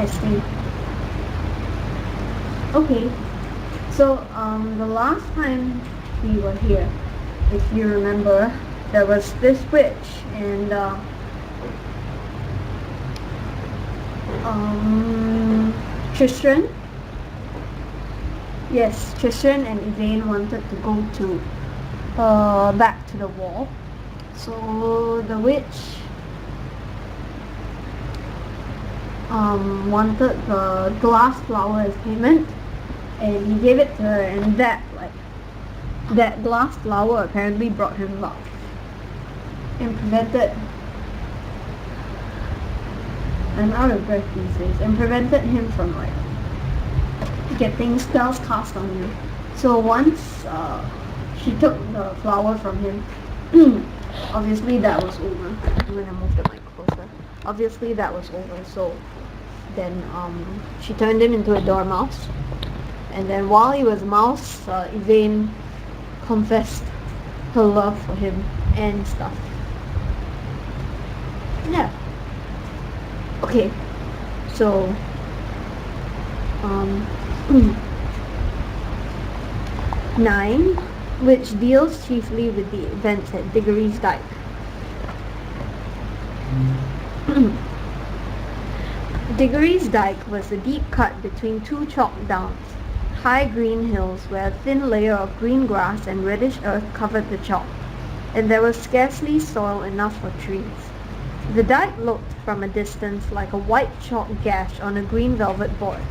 I see. Okay. So, the last time we were here, if you remember, there was this witch and Tristan. Yes, Tristan and Elaine wanted to go to back to the wall. So the witch wanted the glass flower as payment, and he gave it to her, and that glass flower apparently brought him luck and prevented. I'm out of breath these days, and prevented him from getting spells cast on you. So once she took the flower from him, obviously that was over. I'm gonna move the mic closer. Obviously that was over. So then she turned him into a dormouse, and then while he was a mouse, Elaine confessed her love for him and stuff. Yeah. Okay. So 9, which deals chiefly with the events at Diggory's Dyke. Diggory's Dyke was a deep cut between two chalk downs, high green hills where a thin layer of green grass and reddish earth covered the chalk, and there was scarcely soil enough for trees. The dyke looked from a distance like a white chalk gash on a green velvet board.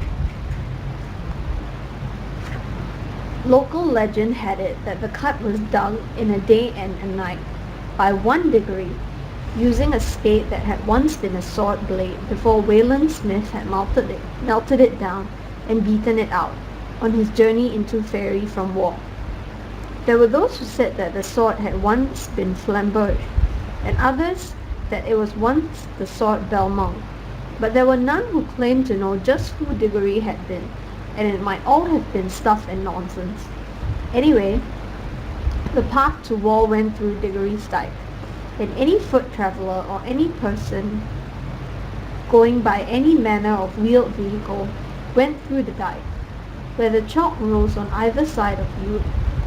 Local legend had it that the cut was dug in a day and a night by one Diggory, using a spade that had once been a sword blade before Wayland Smith had melted it down and beaten it out on his journey into Faerie from war. There were those who said that the sword had once been flambeaued, and others that it was once the sword Belmont, but there were none who claimed to know just who Diggory had been, and it might all have been stuff and nonsense. Anyway, the path to war went through Diggory's Dyke, and any foot traveller or any person going by any manner of wheeled vehicle went through the dyke, where the chalk rose on either side of you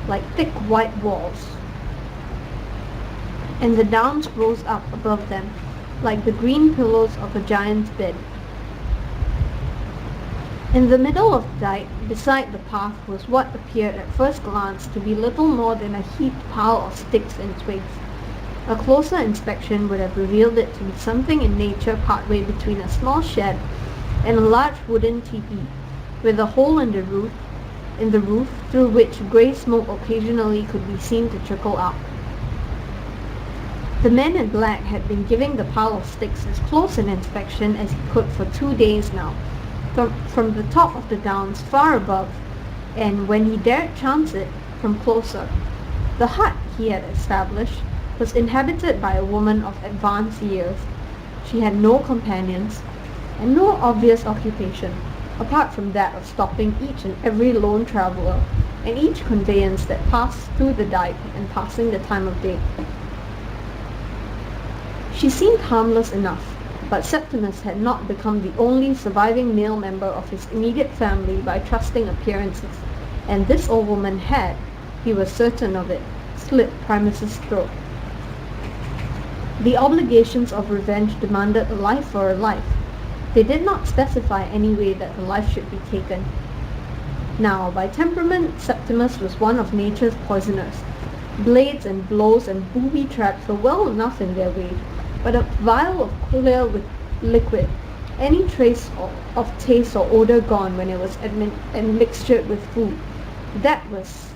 like thick white walls, and the downs rose up above them like the green pillows of a giant's bed. In the middle of the dyke, beside the path, was what appeared at first glance to be little more than a heaped pile of sticks and twigs. A closer inspection would have revealed it to be something in nature partway between a small shed and a large wooden teepee, with a hole in the roof through which grey smoke occasionally could be seen to trickle out. The man in black had been giving the pile of sticks as close an inspection as he could for 2 days now, from the top of the downs far above, and when he dared chance it, from closer. The hut, he had established, was inhabited by a woman of advanced years. She had no companions, and no obvious occupation, apart from that of stopping each and every lone traveller, and each conveyance that passed through the dyke and passing the time of day. She seemed harmless enough, but Septimus had not become the only surviving male member of his immediate family by trusting appearances, and this old woman had, he was certain of it, slit Primus's throat. The obligations of revenge demanded a life for a life. They did not specify any way that the life should be taken. Now, by temperament, Septimus was one of nature's poisoners. Blades and blows and booby traps were well enough in their way, but a vial of clear liquid, any trace of taste or odor gone when it was mixtured with food, that was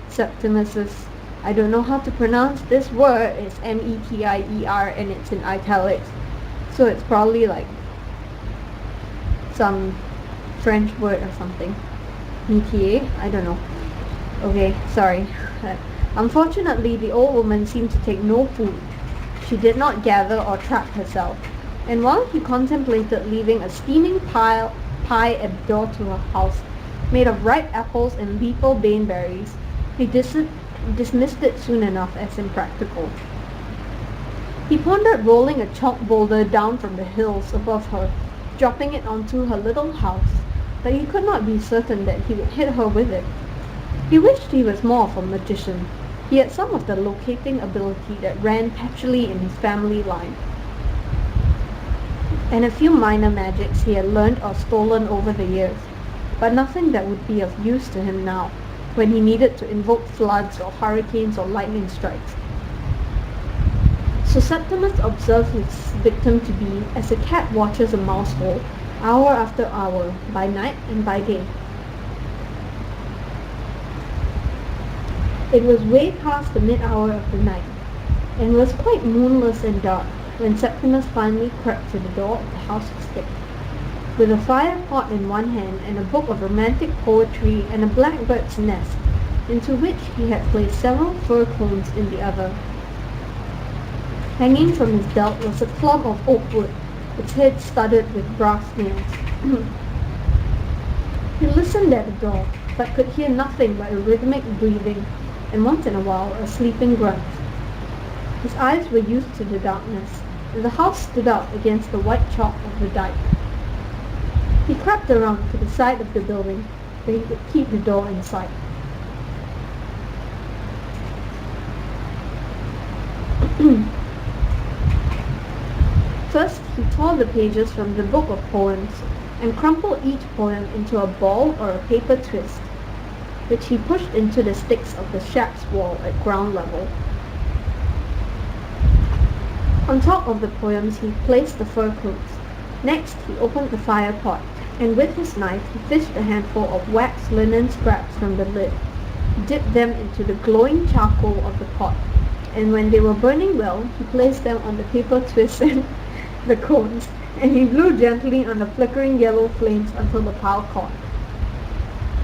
Septimus's. I don't know how to pronounce this word. It's M-E-T-I-E-R and it's in italics, so it's probably like some French word or something. Métier? I don't know. Okay, sorry. Unfortunately, the old woman seemed to take no food. She did not gather or trap herself, and while he contemplated leaving a steaming pie at the door to her house, made of ripe apples and lethal baneberries, he dismissed it soon enough as impractical. He pondered rolling a chalk boulder down from the hills above her, dropping it onto her little house, but he could not be certain that he would hit her with it. He wished he was more of a magician. He had some of the locating ability that ran patchily in his family line, and a few minor magics he had learned or stolen over the years, but nothing that would be of use to him now, when he needed to invoke floods or hurricanes or lightning strikes. So Septimus observed his victim to be as a cat watches a mouse hole, hour after hour, by night and by day. It was way past the mid-hour of the night, and was quite moonless and dark, when Septimus finally crept to the door of the house of sticks. With a fire pot in one hand and a book of romantic poetry and a blackbird's nest, into which he had placed several fir cones in the other. Hanging from his belt was a club of oak wood, its head studded with brass nails. He listened at the door, but could hear nothing but a rhythmic breathing, and once in a while a sleeping grunt. His eyes were used to the darkness, and the house stood out against the white chalk of the dike. He crept around to the side of the building, where he could keep the door in sight. First, he tore the pages from the book of poems and crumpled each poem into a ball or a paper twist, which he pushed into the sticks of the shack's wall at ground level. On top of the poems, he placed the fir coats. Next, he opened the fire pot, and with his knife, he fished a handful of waxed linen scraps from the lid, dipped them into the glowing charcoal of the pot, and when they were burning well, he placed them on the paper twists and the cones, and he blew gently on the flickering yellow flames until the pile caught.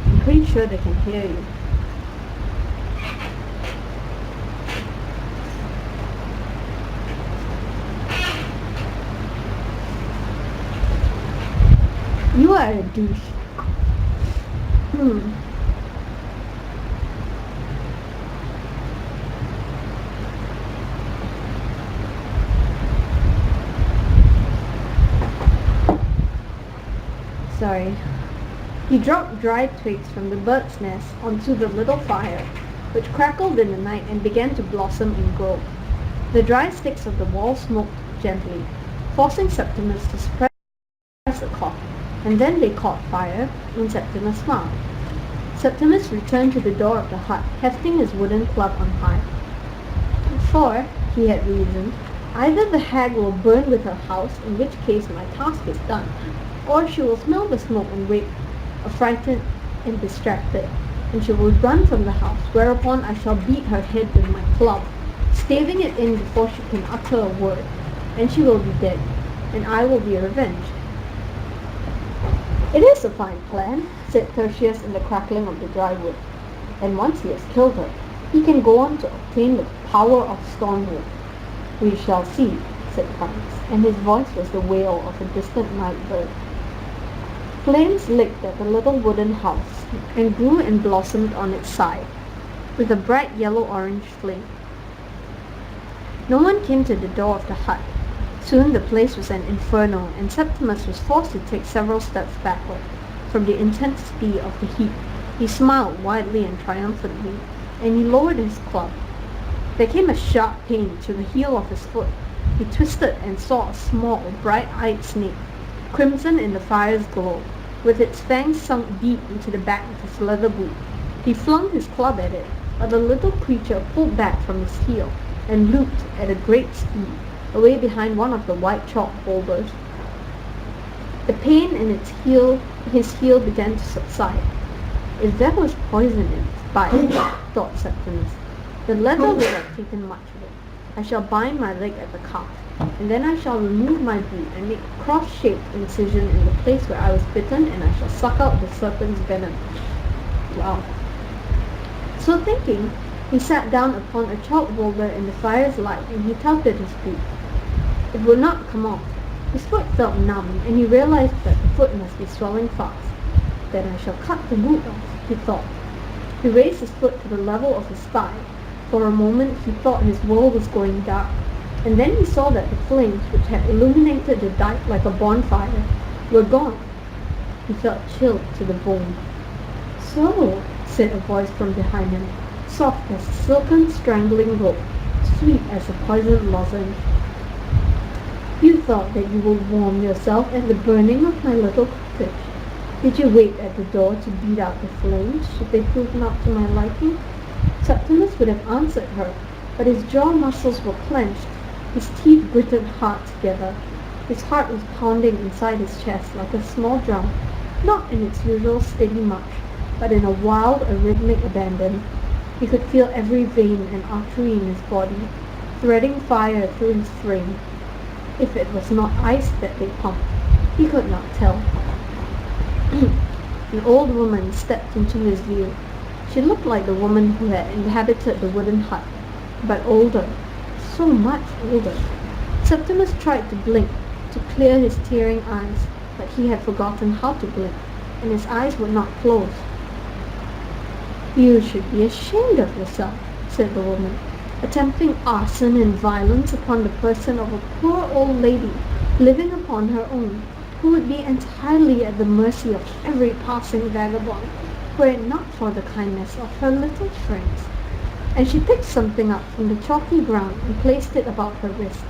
I'm pretty sure they can hear you. You are a douche. Sorry. He dropped dry twigs from the bird's nest onto the little fire, which crackled in the night and began to blossom and grow. The dry sticks of the wall smoked gently, forcing Septimus to suppress a cough, and then they caught fire, and Septimus smiled. Septimus returned to the door of the hut, hefting his wooden club on high. For, he had reasoned, either the hag will burn with her house, in which case my task is done, or she will smell the smoke and wake, affrighted and distracted, and she will run from the house, whereupon I shall beat her head with my club, staving it in before she can utter a word, and she will be dead, and I will be revenged. It is a fine plan, said Tertius in the crackling of the dry wood, and once he has killed her, he can go on to obtain the power of Stormwood. We shall see, said Franks, and his voice was the wail of a distant night bird. Flames licked at the little wooden house, and grew and blossomed on its side, with a bright yellow-orange flame. No one came to the door of the hut. Soon the place was an inferno, and Septimus was forced to take several steps backward. From the intensity of the heat, he smiled widely and triumphantly, and he lowered his club. There came a sharp pain to the heel of his foot. He twisted and saw a small, bright-eyed snake, crimson in the fire's glow, with its fangs sunk deep into the back of his leather boot. He flung his club at it, but the little creature pulled back from his heel and looped at a great speed, away behind one of the white chalk boulders. The pain in his heel began to subside. If there was poison in its bite, thought Septimus, the leather would have taken much of it. I shall bind my leg at the calf, and then I shall remove my boot and make a cross-shaped incision in the place where I was bitten, and I shall suck out the serpent's venom. Wow. So thinking, he sat down upon a chalk boulder in the fire's light, and he tugged at his boot. It would not come off. His foot felt numb, and he realized that the foot must be swelling fast. Then I shall cut the boot off, he thought. He raised his foot to the level of his thigh. For a moment he thought his world was going dark, and then he saw that the flames, which had illuminated the dike like a bonfire, were gone. He felt chilled to the bone. "So," said a voice from behind him, soft as a silken strangling rope, sweet as a poisoned lozenge. "You thought that you would warm yourself at the burning of my little cottage. Did you wait at the door to beat out the flames, should they prove not to my liking?" Septimus would have answered her, but his jaw muscles were clenched, his teeth gritted hard together. His heart was pounding inside his chest like a small drum, not in its usual steady march, but in a wild, arrhythmic abandon. He could feel every vein and artery in his body, threading fire through his frame. If it was not ice that they pumped, he could not tell. An old woman stepped into his view. She looked like the woman who had inhabited the wooden hut, but older, so much older. Septimus tried to blink, to clear his tearing eyes, but he had forgotten how to blink, and his eyes would not close. "You should be ashamed of yourself," said the woman, "attempting arson and violence upon the person of a poor old lady living upon her own, who would be entirely at the mercy of every passing vagabond, were it not for the kindness of her little friends." And she picked something up from the chalky ground and placed it about her wrist.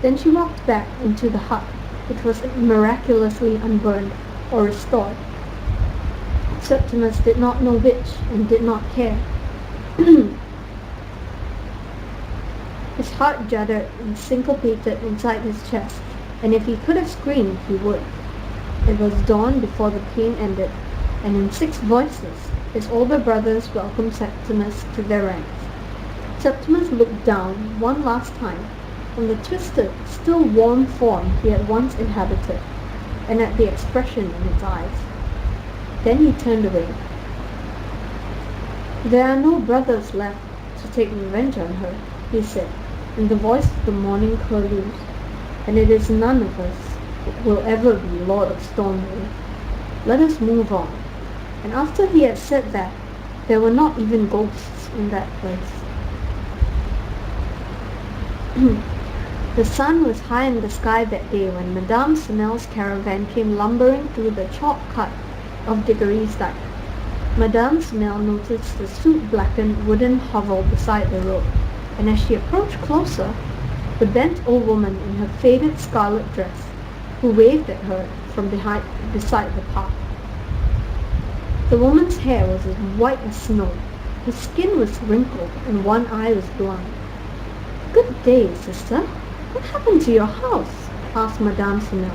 Then she walked back into the hut, which was miraculously unburned or restored. Septimus did not know which, and did not care. His heart juddered and syncopated inside his chest, and if he could have screamed, he would. It was dawn before the pain ended, and in 6 voices his older brothers welcomed Septimus to their ranks. Septimus looked down one last time on the twisted, still warm form he had once inhabited, and at the expression in its eyes. Then he turned away. "There are no brothers left to take revenge on her," he said, in the voice of the morning curlews, "and it is none of us will ever be Lord of Stormwood. Let us move on." And after he had said that, there were not even ghosts in that place. The sun was high in the sky that day when Madame Saelis' caravan came lumbering through the chalk cut of Diggory's Dyke. Madame Saelis noticed the soot-blackened wooden hovel beside the road, and as she approached closer, the bent old woman in her faded scarlet dress, who waved at her from beside the path. The woman's hair was as white as snow, her skin was wrinkled, and one eye was blind. "Good day, sister. What happened to your house?" asked Madame Saelis.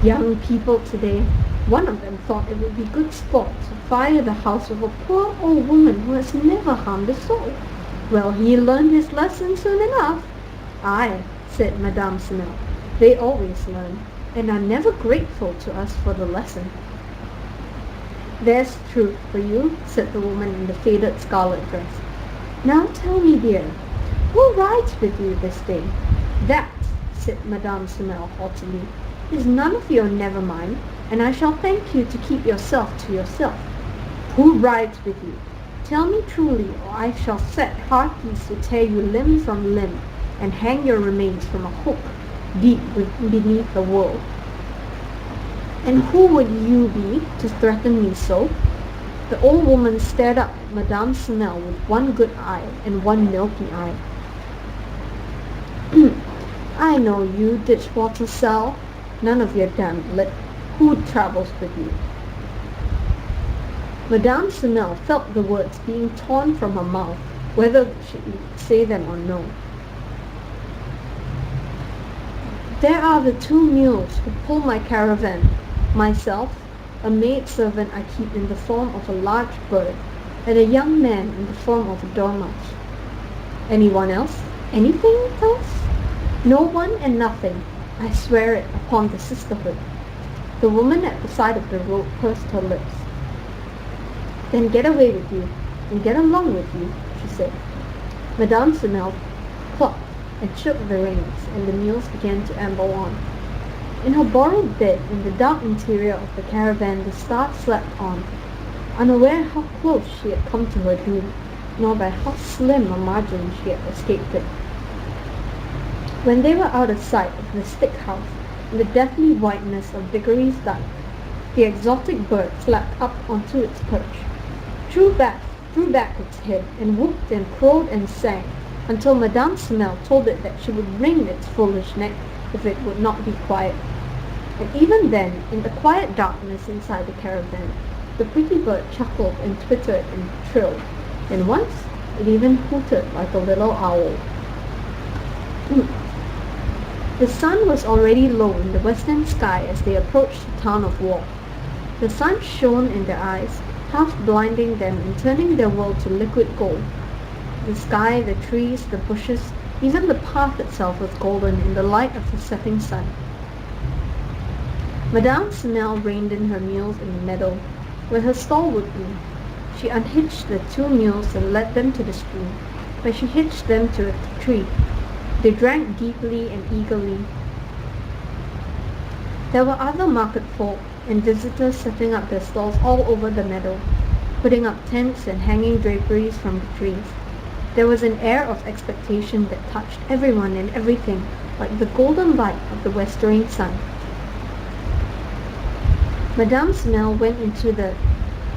"Young people today. One of them thought it would be good sport to fire the house of a poor old woman who has never harmed a soul. Well, he learned his lesson soon enough." "Aye," said Madame Saelis, "they always learn, and are never grateful to us for the lesson." "There's truth for you," said the woman in the faded scarlet dress. "Now tell me, dear, who rides with you this day?" "That," said Madame Saelis haughtily, "is none of your never mind, and I shall thank you to keep yourself to yourself. Who rides with you? Tell me truly, or I shall set harpies to tear you limb from limb, and hang your remains from a hook deep beneath the world." "And who would you be to threaten me so?" The old woman stared up at Madame Saelis with one good eye and one milky eye. "I know you, dishwater Sal. None of your damned lip. Who travels with you?" Madame Saelis felt the words being torn from her mouth, whether she would say them or no. "There are the 2 mules who pull my caravan, myself, a maid-servant I keep in the form of a large bird, and a young man in the form of a dormouse." "Anyone else? Anything else?" "No one and nothing. I swear it upon the sisterhood." The woman at the side of the road pursed her lips. "Then get away with you, and get along with you," she said. Madame Saelis clucked and shook the reins, and the mules began to amble on. In her borrowed bed in the dark interior of the caravan, the star slept on, unaware how close she had come to her doom, nor by how slim a margin she had escaped it. When they were out of sight of the stick house, in the deathly whiteness of Dickory's dark. The exotic bird flapped up onto its perch, threw back its head, and whooped and crowed and sang, until Madame Semel told it that she would wring its foolish neck if it would not be quiet. And even then, in the quiet darkness inside the caravan, the pretty bird chuckled and twittered and trilled, and once it even hooted like a little owl. The sun was already low in the western sky as they approached the town of Wall. The sun shone in their eyes, half blinding them and turning their world to liquid gold. The sky, the trees, the bushes, even the path itself was golden in the light of the setting sun. Madame Semel reined in her mules in the meadow, where her stall would be. She unhitched the 2 mules and led them to the stream, where she hitched them to a tree. They drank deeply and eagerly. There were other market folk and visitors setting up their stalls all over the meadow, putting up tents and hanging draperies from the trees. There was an air of expectation that touched everyone and everything, like the golden light of the westering sun. Madame Semel went into the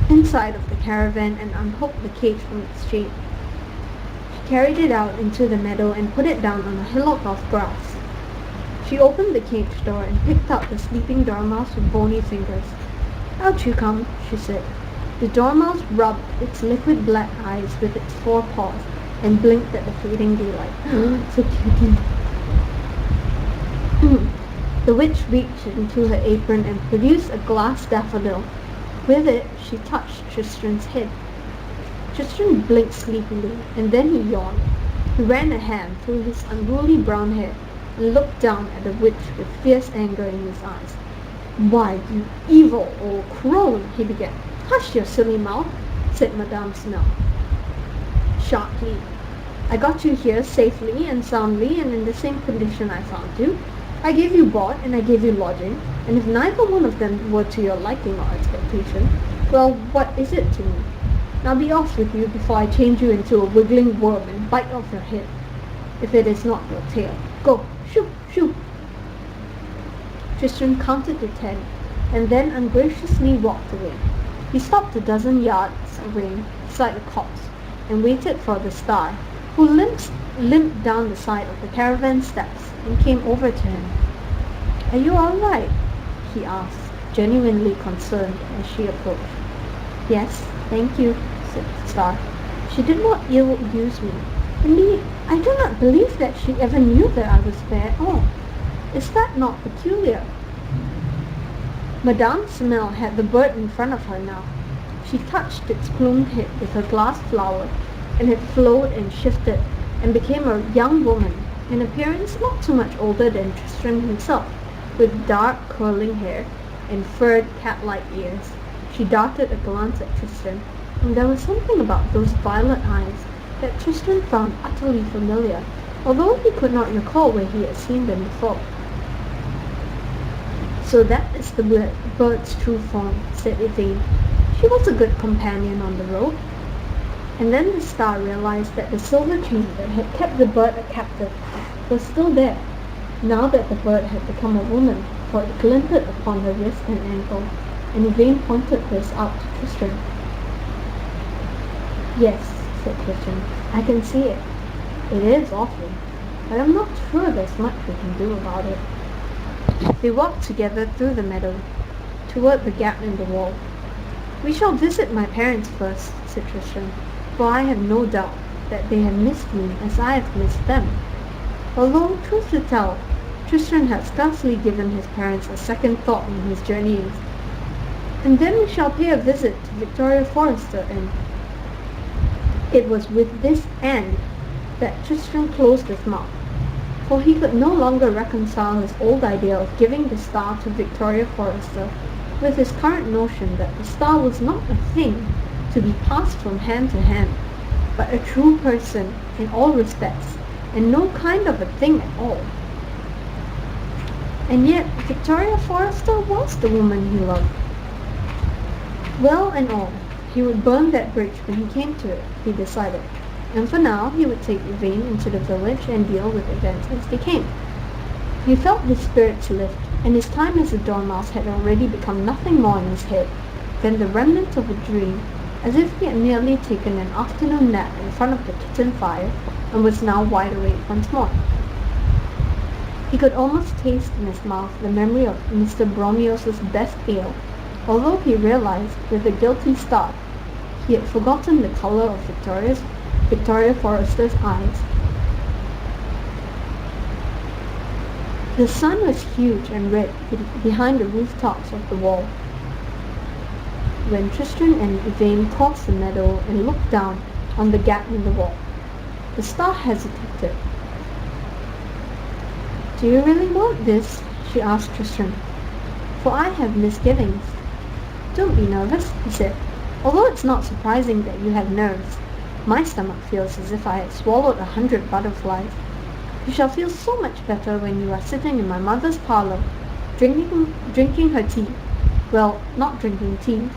inside of the caravan and unhooked the cage from its chain. She carried it out into the meadow and put it down on a hillock of grass. She opened the cage door and picked up the sleeping dormouse with bony fingers. "Out you come," she said. The dormouse rubbed its liquid black eyes with its 4 paws and blinked at the fading daylight. So cute. The witch reached into her apron and produced a glass daffodil. With it, she touched Tristran's head. Tristran blinked sleepily, and then he yawned. He ran a hand through his unruly brown hair and looked down at the witch with fierce anger in his eyes. "Why, you evil old crone," he began. "Hush your silly mouth," said Madame Semel sharply. "I got you here safely and soundly and in the same condition I found you. I gave you board and I gave you lodging, and if neither one of them were to your liking or expectation, well, what is it to me? Now be off with you before I change you into a wiggling worm and bite off your head, if it is not your tail. Go, shoo, shoo." Tristran counted to 10, and then ungraciously walked away. He stopped a dozen yards away beside the copse, and waited for the star, who limped down the side of the caravan steps and came over to him. "Are you all right?" he asked, genuinely concerned as she approached. "Yes, thank you," said the star. "She did not ill-use me. Indeed, I do not believe that she ever knew that I was fair at all. Is that not peculiar?" Madame Semel had the bird in front of her now. She touched its plumed head with her glass flower, and it flowed and shifted and became a young woman, in appearance not too much older than Tristran himself, with dark curling hair and furred cat-like ears. She darted a glance at Tristran, and there was something about those violet eyes that Tristran found utterly familiar, although he could not recall where he had seen them before. "So that is the bird's true form," said Yvain. "She was a good companion on the road." And then the star realized that the silver chain that had kept the bird a captive was still there, now that the bird had become a woman, for it glinted upon her wrist and ankle, and Yvain pointed this out to Tristran. "Yes," said Tristran, "I can see it. It is awful, but I'm not sure there's much we can do about it." They walked together through the meadow, toward the gap in the wall. "We shall visit my parents first," said Tristran, "for I have no doubt that they have missed me as I have missed them." Although, truth to tell, Tristran had scarcely given his parents a second thought in his journeyings. "And then we shall pay a visit to Victoria Forrester, and—" It was with this "and" that Tristran closed his mouth, for he could no longer reconcile his old idea of giving the star to Victoria Forrester with his current notion that the star was not a thing to be passed from hand to hand, but a true person in all respects, and no kind of a thing at all. And yet Victoria Forrester was the woman he loved. Well and all, he would burn that bridge when he came to it, he decided, and for now he would take Yvain into the village and deal with events as they came. He felt his spirits lift, and his time as a dormouse had already become nothing more in his head than the remnant of a dream, as if he had merely taken an afternoon nap in front of the kitchen fire and was now wide awake once more. He could almost taste in his mouth the memory of Mr. Bromios's best ale, although he realized, with a guilty start, he had forgotten the colour of Victoria Forester's eyes. The sun was huge and red behind the rooftops of the wall. When Tristram and Yvain crossed the meadow and looked down on the gap in the wall, the star hesitated. "Do you really want this?" she asked Tristram, "for I have misgivings." "Don't be nervous," he said, "although it's not surprising that you have nerves. My stomach feels as if I had swallowed 100 butterflies. You shall feel so much better when you are sitting in my mother's parlour, drinking her tea. Well, not drinking tea,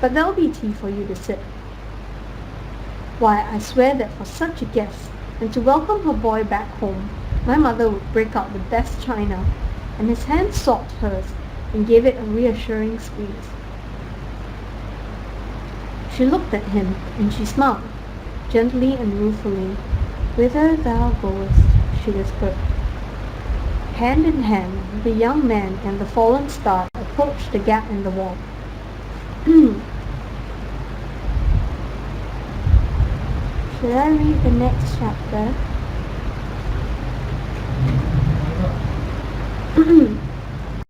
but there'll be tea for you to sip. Why, I swear that for such a guest, and to welcome her boy back home, my mother would break out the best china," and his hand sought hers and gave it a reassuring squeeze. She looked at him, and she smiled, gently and ruefully. "Whither thou goest," she whispered. Hand in hand, the young man and the fallen star approached the gap in the wall. Should I read the next chapter?